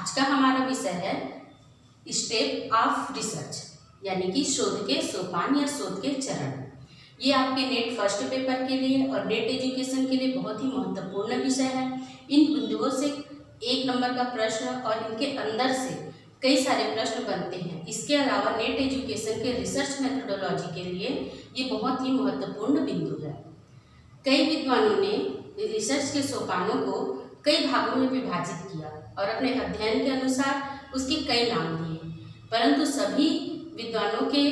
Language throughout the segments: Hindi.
आज का हमारा विषय है स्टेप ऑफ रिसर्च, यानी कि शोध के सोपान या शोध के चरण। ये आपके नेट फर्स्ट पेपर के लिए और नेट एजुकेशन के लिए बहुत ही महत्वपूर्ण विषय है। इन बिंदुओं से 1 नंबर का प्रश्न और इनके अंदर से कई सारे प्रश्न बनते हैं। इसके अलावा नेट एजुकेशन के रिसर्च मेथोडोलॉजी के लिए ये बहुत ही महत्वपूर्ण बिंदु है। कई विद्वानों ने रिसर्च के सोपानों को कई भागों में विभाजित किया और अपने अध्ययन के अनुसार उसके कई नाम दिए, परंतु सभी विद्वानों के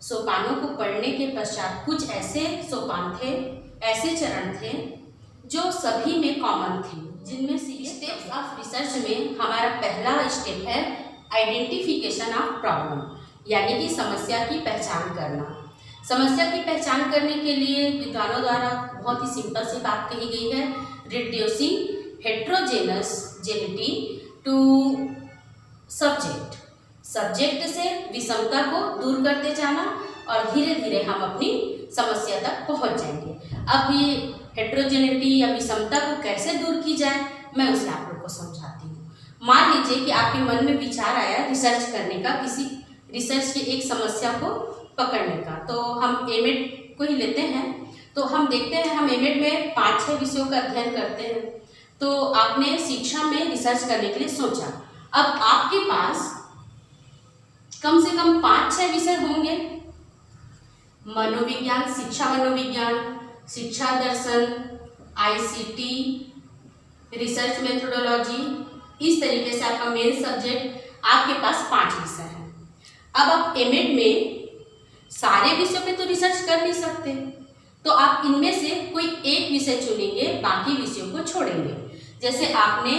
सोपानों को पढ़ने के पश्चात कुछ ऐसे सोपान थे, ऐसे चरण थे जो सभी में कॉमन थे, जिनमें से स्टेप्स ऑफ रिसर्च में हमारा पहला स्टेप है आइडेंटिफिकेशन ऑफ प्रॉब्लम, यानी कि समस्या की पहचान करना। समस्या की पहचान करने के लिए विद्वानों द्वारा बहुत ही सिंपल सी बात कही गई है, रिड्यूसिंग हेट्रोजेनसजेनिटी टू सब्जेक्ट। सब्जेक्ट से विषमता को दूर करते जाना और धीरे धीरे हम अपनी समस्या तक पहुंच जाएंगे। अब ये हेट्रोजेनिटी या विषमता को कैसे दूर की जाए, मैं उसे आप लोग को समझाती हूँ। मान लीजिए कि आपके मन में विचार आया रिसर्च करने का, किसी रिसर्च की एक समस्या को पकड़ने का। तो हम एमएड को ही लेते हैं। तो हम देखते हैं, हम एमएड में 5-6 विषयों का अध्ययन करते हैं। तो आपने शिक्षा में रिसर्च करने के लिए सोचा। अब आपके पास कम से कम 5-6 विषय होंगे। मनोविज्ञान, शिक्षा मनोविज्ञान, शिक्षा दर्शन, आईसीटी, रिसर्च मेथोडोलॉजी, इस तरीके से आपका मेन सब्जेक्ट, आपके पास 5 विषय हैं। अब आप एमएड में सारे विषयों पे तो रिसर्च कर नहीं सकते, तो आप इनमें से कोई एक विषय चुनेंगे, बाकी विषयों को छोड़ेंगे। जैसे आपने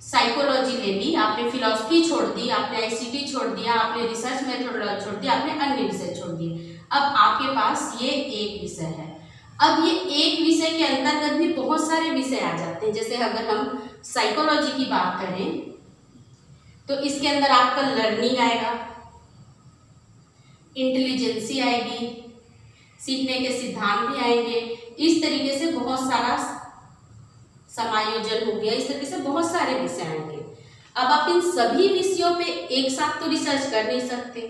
साइकोलॉजी ले ली, आपने फिलॉसफी छोड़ दी, आपने आईसीटी छोड़ दिया, आपने रिसर्च मेथोडोलॉजी छोड़ दिया, आपने अन्य विषय छोड़ दिए। अब आपके पास ये एक विषय है। अब ये एक विषय के अंतर्गत भी बहुत सारे विषय आ जाते हैं। जैसे अगर हम साइकोलॉजी की बात करें तो इसके अंदर आपका लर्निंग आएगा, इंटेलिजेंसी आएगी, सीखने के सिद्धांत भी आएंगे। इस तरीके से बहुत सारा समायोजन हो गया, इस तरीके से बहुत सारे विषय आएंगे। अब आप इन सभी विषयों पे एक साथ तो रिसर्च कर नहीं सकते,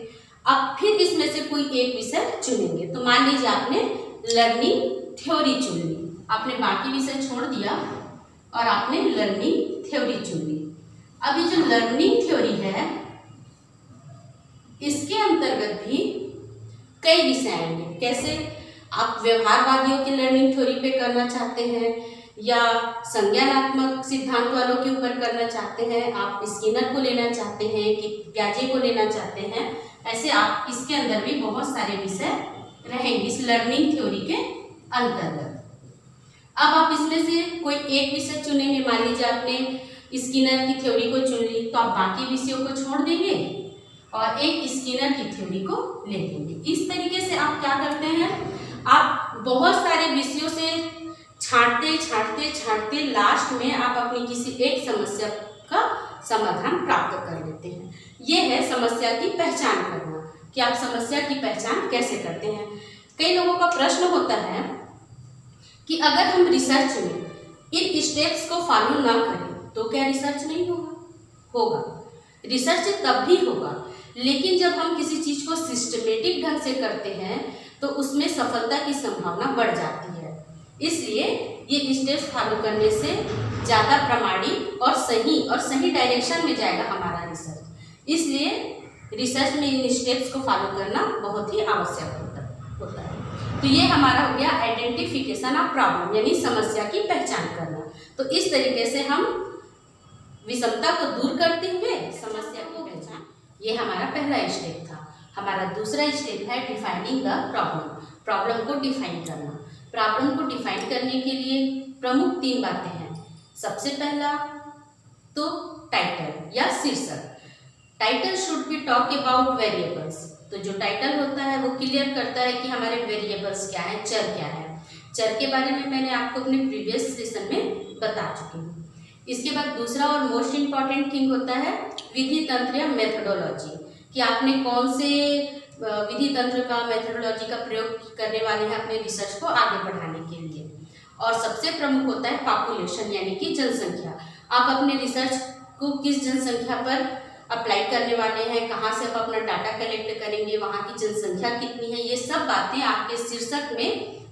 अब फिर इसमें से कोई एक विषय चुनेंगे। तो मान लीजिए आपने लर्निंग थ्योरी चुन ली, आपने बाकी विषय छोड़ दिया और आपने लर्निंग थ्योरी चुन ली। अब ये जो लर्निंग थ्योरी है, इसके अंतर्गत भी कई विषय आएंगे। कैसे आप व्यवहारवादियों की लर्निंग थ्योरी पे करना चाहते हैं या संज्ञानात्मक सिद्धांत वालों के ऊपर करना चाहते हैं, आप स्किनर को लेना चाहते हैं कि प्याजे को लेना चाहते हैं, ऐसे आप इसके अंदर भी बहुत सारे विषय रहेंगे इस लर्निंग थ्योरी के अंतर्गत। अब आप इसमें से कोई एक विषय चुनेंगे। मान लीजिए आपने स्किनर की थ्योरी को चुन ली, तो आप बाकी विषयों को छोड़ देंगे और एक स्किनर की थ्योरी को ले लेंगे। इस तरीके से आप क्या करते हैं, आप बहुत सारे विषयों से छांटते लास्ट में आप अपनी किसी एक समस्या का समाधान प्राप्त कर लेते हैं। ये है समस्या की पहचान करना, कि आप समस्या की पहचान कैसे करते हैं। कई लोगों का प्रश्न होता है कि अगर हम रिसर्च में इन स्टेप्स को फॉलो ना करें तो क्या रिसर्च नहीं होगा? होगा, रिसर्च तब भी होगा, लेकिन जब हम किसी चीज को सिस्टमेटिक ढंग से करते हैं तो उसमें सफलता की संभावना बढ़ जाती है। इसलिए ये स्टेप्स फॉलो करने से ज़्यादा प्रामाणिक और सही डायरेक्शन में जाएगा हमारा रिसर्च। इसलिए रिसर्च में इन स्टेप्स को फॉलो करना बहुत ही आवश्यक होता है। तो ये हमारा हो गया आइडेंटिफिकेशन ऑफ प्रॉब्लम, यानी समस्या की पहचान करना। तो इस तरीके से हम विषमता को दूर करते हुए समस्या की पहचान, ये हमारा पहला स्टेप था। हमारा दूसरा स्टेप है डिफाइनिंग द प्रॉब्लम, प्रॉब्लम को डिफाइन करना। प्रॉब्लम को डिफाइन करने के लिए प्रमुख 3 बातें हैं। सबसे पहला तो टाइटल या शीर्षक। Title should be talk about variables. तो जो टाइटल होता है वो क्लियर करता है कि हमारे वेरिएबल्स क्या है, चर क्या है। चर के बारे में मैंने आपको अपने प्रीवियस सेशन में बता चुकी हूँ। इसके बाद दूसरा और मोस्ट इम्पॉर्टेंट थिंग होता है विधि तंत्र या मेथोडोलॉजी, कि आपने कौन से विधि तंत्र का, मेथोडोलॉजी का प्रयोग करने वाले हैं अपने रिसर्च को आगे बढ़ाने के लिए। और सबसे प्रमुख होता है पॉपुलेशन, यानी कि जनसंख्या। आप अपने रिसर्च को किस जनसंख्या पर अप्लाई करने वाले हैं, कहाँ से आप अपना डाटा कलेक्ट करेंगे, वहाँ की जनसंख्या कितनी है, ये सब बातें आपके शीर्षक में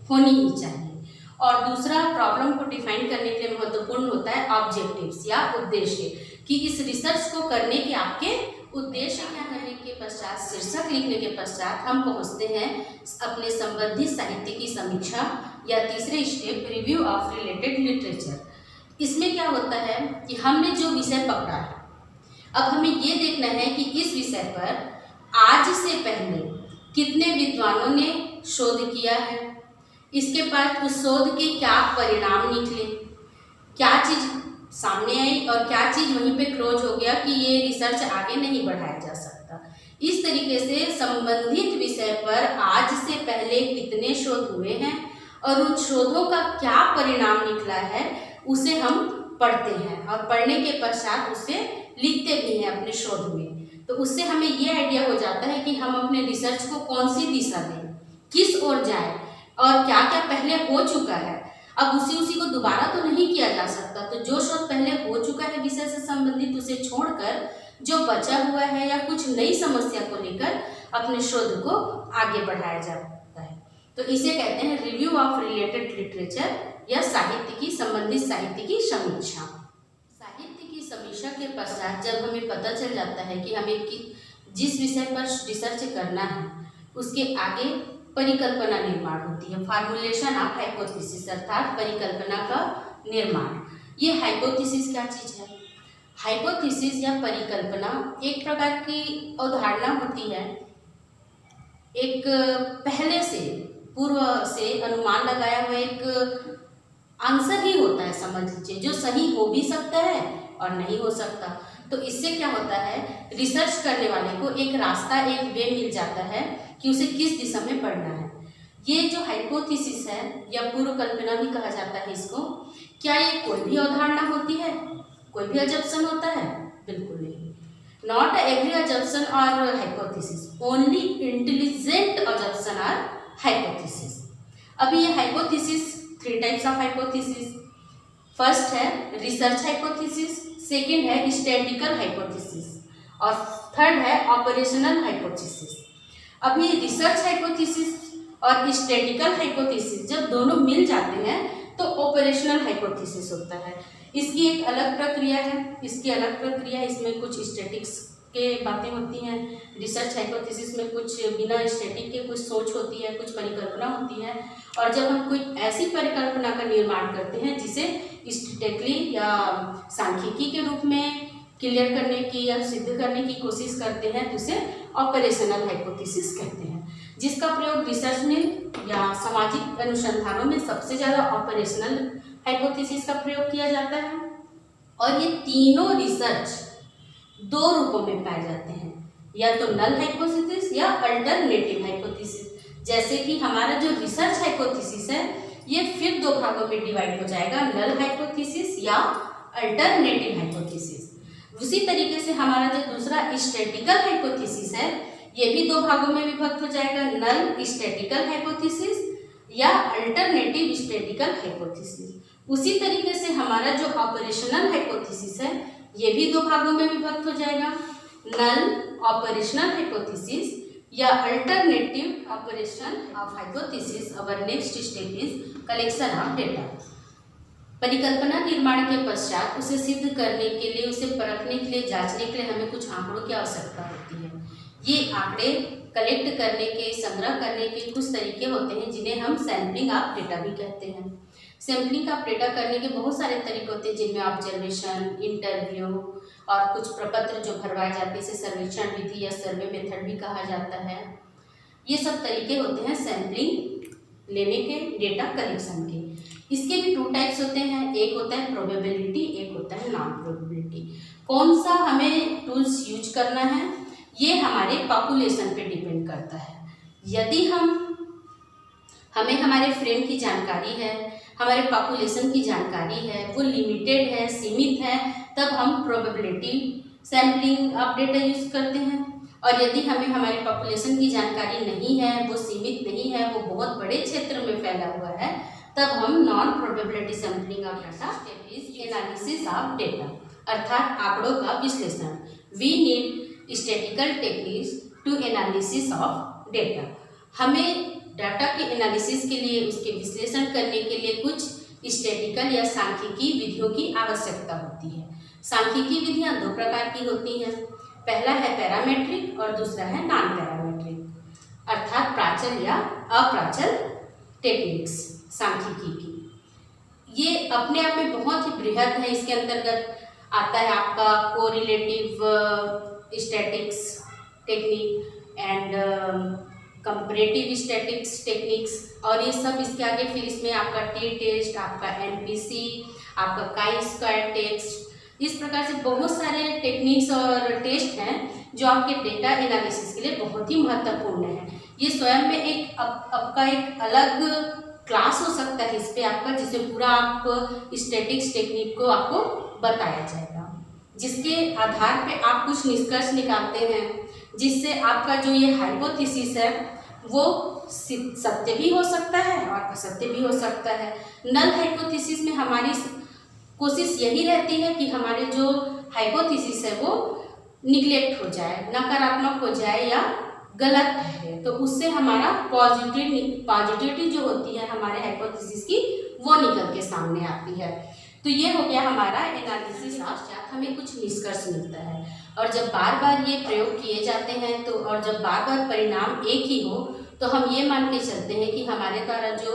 होनी ही चाहिए। और दूसरा, प्रॉब्लम को डिफाइन करने के लिए महत्वपूर्ण होता है ऑब्जेक्टिव्स या उद्देश्य, कि इस रिसर्च को करने के आपके उद्देश्य क्या करने के पश्चात, शीर्षक लिखने के पश्चात हम पहुँचते हैं अपने संबंधित साहित्य की समीक्षा या तीसरे step, review of related literature. इसमें क्या होता है कि हमने जो विषय पकड़ा है, अब हमें ये देखना है कि इस विषय पर आज से पहले कितने विद्वानों ने शोध किया है, इसके बाद उस शोध के क्या परिणाम निकले, क्या चीज़ सामने आई और क्या चीज़ वहीं पे क्लोज हो गया कि ये रिसर्च आगे नहीं बढ़ाया जा सकता। इस तरीके से संबंधित विषय पर आज से पहले कितने शोध हुए हैं और उन शोधों का क्या परिणाम निकला है उसे हम पढ़ते हैं और पढ़ने के पश्चात उसे लिखते भी हैं अपने शोध में। तो उससे हमें ये आइडिया हो जाता है कि हम अपने रिसर्च को कौन सी दिशा दें, किस ओर जाए और क्या क्या पहले हो चुका है। अब उसी को दोबारा तो नहीं किया जा सकता, तो जो शोध पहले हो चुका है विषय से संबंधित उसे छोड़कर जो बचा हुआ है या कुछ नई समस्या को लेकर अपने शोध को आगे बढ़ाया जाता है। तो इसे कहते हैं रिव्यू ऑफ रिलेटेड लिटरेचर या साहित्य की संबंधित साहित्य की समीक्षा। साहित्य की समीक्षा के पश्चात जब हमें पता चल जाता है कि हमें जिस विषय पर रिसर्च करना है उसके आगे परिकल्पना निर्माण होती है, फार्मुलेशन ऑफ हाइपोथेसिस, अर्थात परिकल्पना का निर्माण। ये हाइपोथेसिस क्या चीज़ है? हाइपोथेसिस या परिकल्पना एक प्रकार की अवधारणा होती है, एक पहले से पूर्व से अनुमान लगाया हुआ एक आंसर ही होता है, समझ लीजिए, जो सही हो भी सकता है और नहीं हो सकता। तो इससे क्या होता है, रिसर्च करने वाले को एक रास्ता, एक वे मिल जाता है कि उसे किस दिशा में पढ़ना है। ये जो हाइपोथेसिस है या पूर्व कल्पना भी कहा जाता है इसको, क्या ये कोई भी अवधारणा होती है, कोई भी अजम्पशन होता है? बिल्कुल नहीं। नॉट एवरी अजम्पशन और हाइपोथेसिस, ओनली इंटेलिजेंट अजम्पशन और हाइपोथेसिस। अभी ये hypothesis 3 types of hypothesis. First है रिसर्च हाइपोथेसिस, सेकेंड है स्टैटिस्टिकल हाइपोथेसिस और थर्ड है ऑपरेशनल हाइपोथेसिस। अभी रिसर्च हाइपोथेसिस और स्टैटिस्टिकल हाइपोथेसिस जब दोनों मिल जाते हैं तो ऑपरेशनल हाइपोथेसिस होता है। इसकी एक अलग प्रक्रिया है, इसमें कुछ स्टैटिक्स के बातें होती हैं। रिसर्च हाइपोथेसिस में कुछ बिना स्टैटिक के कुछ सोच होती है, कुछ परिकल्पना होती है। और जब हम कोई ऐसी परिकल्पना का निर्माण करते हैं जिसे स्टैटिस्टिकली या सांख्यिकी के रूप में क्लियर करने की या सिद्ध करने की कोशिश करते हैं तो उसे ऑपरेशनल हाइपोथेसिस कहते हैं, जिसका प्रयोग रिसर्च में या सामाजिक अनुसंधानों में सबसे ज़्यादा ऑपरेशनल हाइपोथेसिस का प्रयोग किया जाता है। और ये तीनों रिसर्च 2 रूपों में पाए जाते हैं, या तो नल हाइपोथेसिस या अल्टरनेटिव हाइपोथेसिस। जैसे कि हमारा जो रिसर्च हाइपोथेसिस है ये फिर 2 भागों में डिवाइड हो जाएगा, नल हाइपोथेसिस या अल्टरनेटिव हाइपोथेसिस। उसी तरीके से हमारा जो दूसरा स्टैटिस्टिकल हाइपोथेसिस है ये भी 2 भागों में विभक्त हो जाएगा, नल स्टैटिस्टिकल हाइपोथेसिस या अल्टरनेटिव स्टैटिस्टिकल हाइपोथेसिस। उसी तरीके से हमारा जो ऑपरेशनल हाइपोथेसिस है ये भी 2 भागों में विभक्त हो जाएगा, नल ऑपरेशनल हाइपोथेसिस या alternative operation of hypothesis. Our next step is collection of data. परिकल्पना निर्माण के पश्चात उसे सिद्ध करने के लिए, उसे परखने के लिए, जांचने के लिए हमें कुछ आंकड़ों की आवश्यकता होती है। ये आंकड़े कलेक्ट करने के, संग्रह करने के कुछ तरीके होते हैं जिन्हें हम सैम्पलिंग ऑफ डेटा भी कहते हैं। सैम्पलिंग ऑफ डेटा करने के बहुत सारे तरीके होते हैं जिनमें ऑब्जर्वेशन, इंटरव्यू और कुछ प्रपत्र जो भरवाए जाते हैं इसे सर्वेक्षण विधि या सर्वे मेथड भी कहा जाता है। ये सब तरीके होते हैं सैम्पलिंग लेने के, डेटा कलेक्शन के। इसके भी 2 टाइप्स होते हैं, एक होता है प्रोबेबिलिटी, एक होता है नॉन प्रोबेबिलिटी। कौन सा हमें टूल्स यूज करना है ये हमारे पॉपुलेशन पे डिपेंड करता है। यदि हमें हमारे फ्रेंड की जानकारी है, हमारे पॉपुलेशन की जानकारी है, वो लिमिटेड है, सीमित है, तब हम probability sampling of data use करते हैं। और यदि हमें हमारे पॉपुलेशन की जानकारी नहीं है, वो सीमित नहीं है, वो बहुत बड़े क्षेत्र में फैला हुआ है, तब हम non probability sampling of data, analysis of data. अर्थात आंकड़ों का विश्लेषण। We need statical techniques to analysis of data. हमें डाटा के एनालिसिस के लिए, उसके विश्लेषण करने के लिए कुछ स्टैटिकल या सांख्यिकी विधियों की आवश्यकता होती है। सांख्यिकी विधियां दो प्रकार की होती हैं। पहला है पैरामेट्रिक और दूसरा है नॉन पैरामेट्रिक, अर्थात प्राचल या अप्राचल टेक्निक्स सांख्यिकी की। ये अपने आप में बहुत ही बृहद है। इसके अंतर्गत आता है आपका correlative statics technique and comparative statics techniques, और ये सब इसके आगे फिर इसमें आपका टी टेस्ट, आपका एनपीसी, आपका काई स्क्वायर टेस्ट, इस प्रकार से बहुत सारे टेक्निक्स और टेस्ट हैं जो आपके डेटा एनालिसिस के लिए बहुत ही महत्वपूर्ण है। ये स्वयं में एक आपका एक अलग क्लास हो सकता है इस पे आपका, जिसमें पूरा आप स्टैटिक्स टेक्निक को आपको बताया जाएगा, जिसके आधार पे आप कुछ निष्कर्ष निकालते हैं, जिससे आपका जो ये हाइपोथेसिस है वो सत्य भी हो सकता है और असत्य भी हो सकता है। नल हाइपोथेसिस में हमारी कोशिश यही रहती है कि हमारे जो हाइपोथेसिस है वो निग्लेक्ट हो जाए, नकारात्मक हो जाए या गलत है, तो उससे हमारा पॉजिटिविटी जो होती है हमारे हाइपोथेसिस की वो निकल के सामने आती है। तो ये हो गया हमारा एनालिसिस। पश्चात हमें कुछ निष्कर्ष मिलता है, और जब बार बार ये प्रयोग किए जाते हैं तो, और जब बार बार परिणाम एक ही हो, तो हम ये मान के चलते हैं कि हमारे द्वारा जो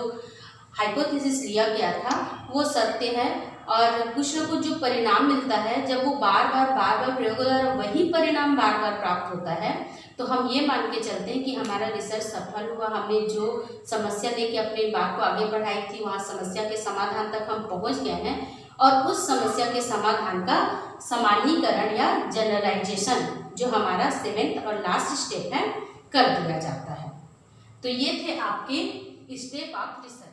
हाइपोथेसिस लिया गया था वो सत्य है। और कुछ न कुछ जो परिणाम मिलता है, जब वो बार बार प्रयोगों द्वारा वही परिणाम बार बार प्राप्त होता है, तो हम ये मान के चलते हैं कि हमारा रिसर्च सफल हुआ। हमने जो समस्या लेके अपनी बात को आगे बढ़ाई थी, वहाँ समस्या के समाधान तक हम पहुँच गए हैं, और उस समस्या के समाधान का सामान्यीकरण या जनरलाइजेशन जो हमारा 7th और लास्ट स्टेप है कर दिया जाता है। तो ये थे आपके स्टेप ऑफ रिसर्च।